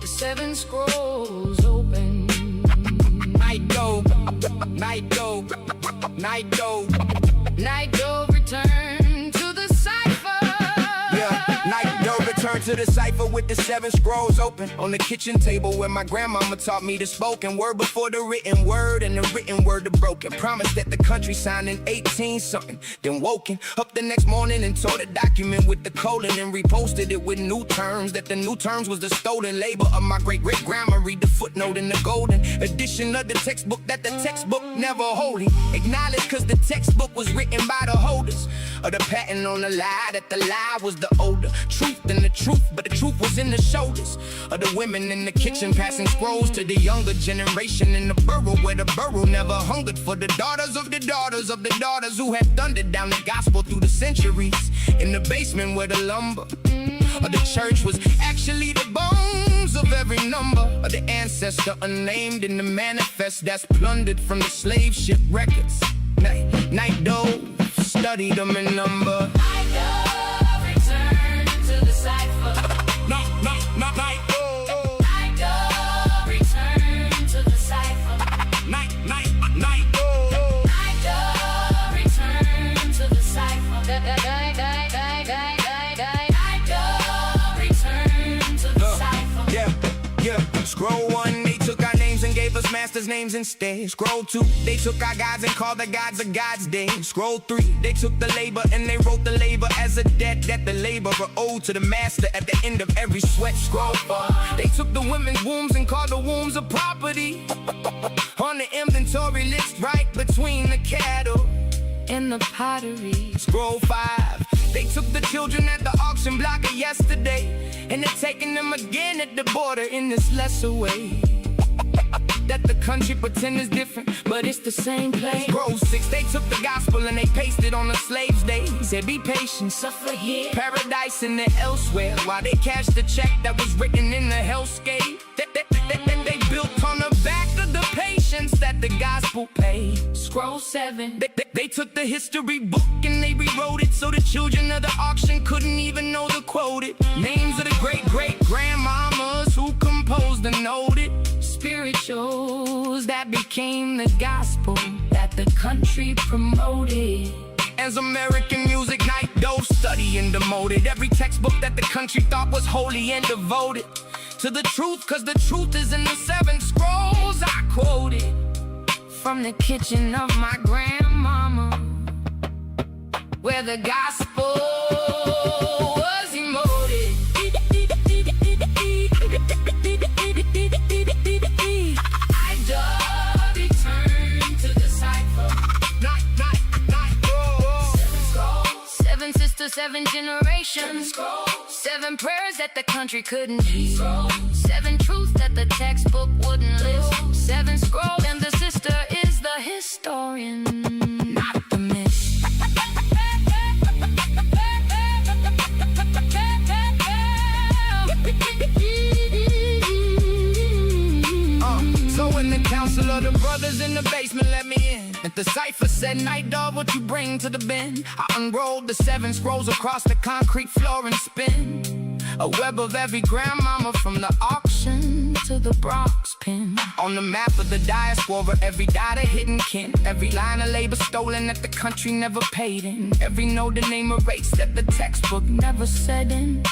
Seven scrolls open. Night dove, night dove, night dove, night dove, return to the cipher. Yeah, night dove, return to the cipher with the 7 scrolls open. On the kitchen table where my grandmama taught me the spoken word before the written word, and the written word the broken. Promised that the country signed in 18-something. Then woken up the next morning and tore the document with the colon and reposted it with new terms. That the new terms was the stolen labor of my great-great-grandma. Read the footnote in the golden edition of the textbook that the textbook never holding. Acknowledged cause the textbook was written by the holders of the patent on the lie, that the lie was the older truth than the truth, but the truth was in the shoulders of the women in the kitchen, passing scrolls to the younger generation in the borough, where the borough never hungered for the daughters of the daughters of the daughters who had thundered down the gospel through the centuries. In the basement where the lumber of the church was actually the bones of every number of the ancestor unnamed in the manifest that's plundered from the slave ship records. Night dove, studied them in number. Night dove, return to the cipher. Night dove, Night dove, return to the cipher. night dove. Night dove, return to the cipher. Night dove, return to the cipher. Yeah. Scroll 1, they took our names and gave us masters' names instead. Scroll 2, they took our gods and called the gods of God's day. Scroll 3, they took the labor and they wrote the labor as a debt that the laborer owed to the master at the end of every sweat. Scroll 4, they took the women's wombs and called the wombs a property on the inventory list right between the cattle In the pottery. Scroll 5, they took the children at the auction block of yesterday, and they're taking them again at the border in this lesser way. That the country pretend is different, but it's the same place. Scroll 6, they took the gospel and they pasted on the slaves' day. Said be patient, Suffer here. paradise and then elsewhere, while they cashed the check that was written in the hellscape. They built on the back of the patience that the gospel paid. Scroll 7. They took the history book and they rewrote it so the children of the auction couldn't even know the quoted names of the great-great-grandmamas who composed and noted Spirituals that became the gospel that the country promoted. as American music night dove, study and demoted every textbook that the country thought was holy and devoted to the truth, cause the truth is in the 7 scrolls I quoted From the kitchen of my grandmama, where the gospel was emoted. I dove, return to the cipher. Night, oh. 7 scrolls, 7 sisters, 7 generations. 7 prayers that the country couldn't hear. 7 truths that the textbook wouldn't list. 7 scrolls, and the sister is the historian, not the myth. So in the council of the brothers in the basement let me in. At the cipher said, night dog, what you bring to the bin? I unrolled the 7 scrolls across the concrete floor and spin a web of every grandmama from the auction To the Bronx pen. on the map of the diaspora, every dot a hidden kin, every line of labor stolen that the country never paid in, every note the name erased that the textbook Never said in.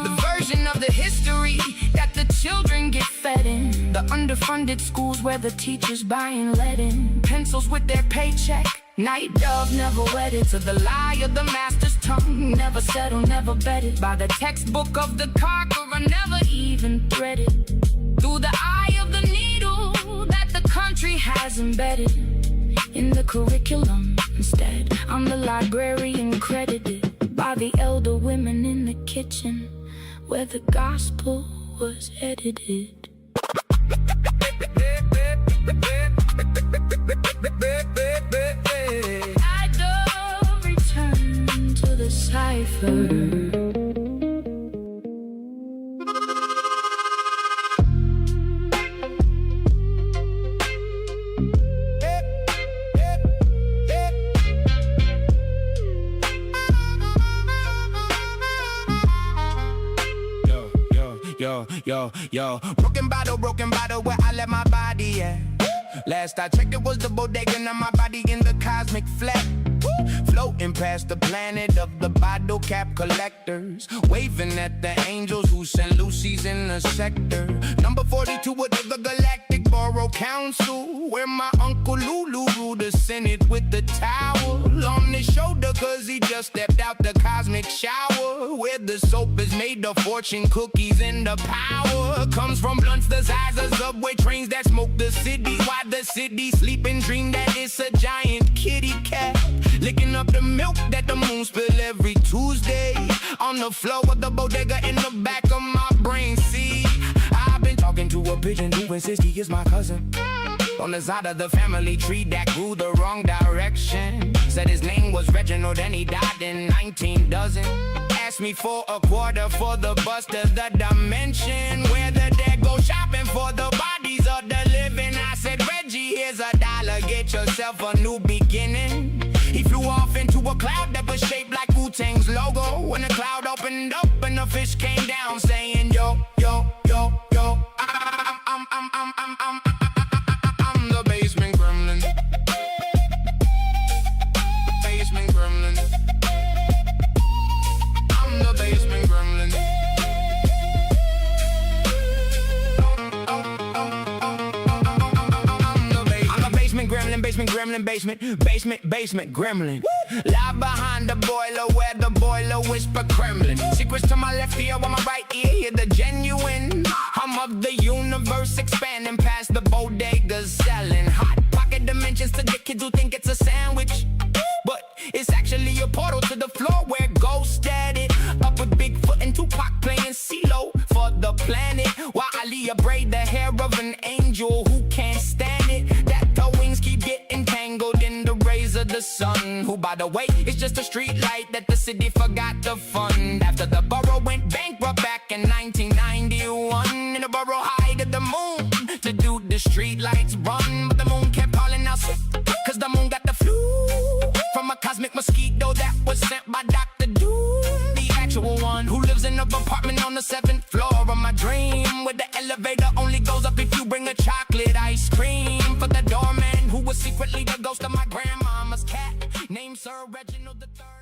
the version of the history that the children get fed in, The underfunded schools where the teachers buying lead in. pencils with their paycheck. Night dove never wedded To the lie of the master's tongue, never settled, never betted. by the textbook of the conqueror, never Even threaded through the eye of the needle that the country has embedded in the curriculum. Instead, I'm the librarian credited by the elder women in the kitchen where the gospel was edited. yo. Broken bottle, where I let my body at. Last I checked, it was the bodega, now my body in the cosmic flat. Floating past the planet of the bottle cap collectors, waving at the angels who sent Lucy's in the sector. Number 42 of the Galactic Borough Council, where my Uncle Lulu ruled the Senate with the towel on his shoulder, cause he just stepped out the cosmic shower, where the soap is made of fortune cookies and the power comes from blunts the size of subway trains that smoke the city, while the city sleep and dream that it's a giant kitty cat, licking up the milk that the moon spill every Tuesday on the floor of the bodega in the back of my brain. See, I've been talking to a pigeon who insists he is my cousin, on the side of the family tree that grew the wrong direction. Said his name was Reginald and he died in 19 dozen. Asked me for a quarter for the bus to the dimension where the dead go shopping for the bodies of the living. I said, Reggie, here's $1, get yourself a new beginning. He flew off into a cloud that was shaped like Wu-Tang's logo. When the cloud opened up and the fish came down, saying, yo, yo, yo, yo, I'm the basement gremlin. Basement gremlin. I'm the basement gremlin. I'm a basement gremlin, basement gremlin. Live behind the boiler where the boiler whisper Kremlin. Secrets to my left ear, while my right ear hear the genuine hum of the universe expanding past the bodegas, selling hot pocket dimensions to the kids who think it's a sandwich, but it's actually a portal to the floor where ghosts steady up with Bigfoot and Tupac playing CeeLo for the planet, while Aaliyah braid the hair of an angel who can't stand it that the wings keep getting tangled in the rays of the sun, who by the way is just a street light that the city forgot to fund after the borough went bankrupt back in 1991, and the borough hired the moon to do the street lights run, but the moon kept calling out sick cause the moon got the flu from a cosmic mosquito that was sent by Dr. Doom, the actual one who lives in an apartment on the 7th floor of my dream, where the elevator only goes up if you bring a chocolate ice cream for the doorman who was secretly the ghost of my grandmama's cat named Sir Reginald III.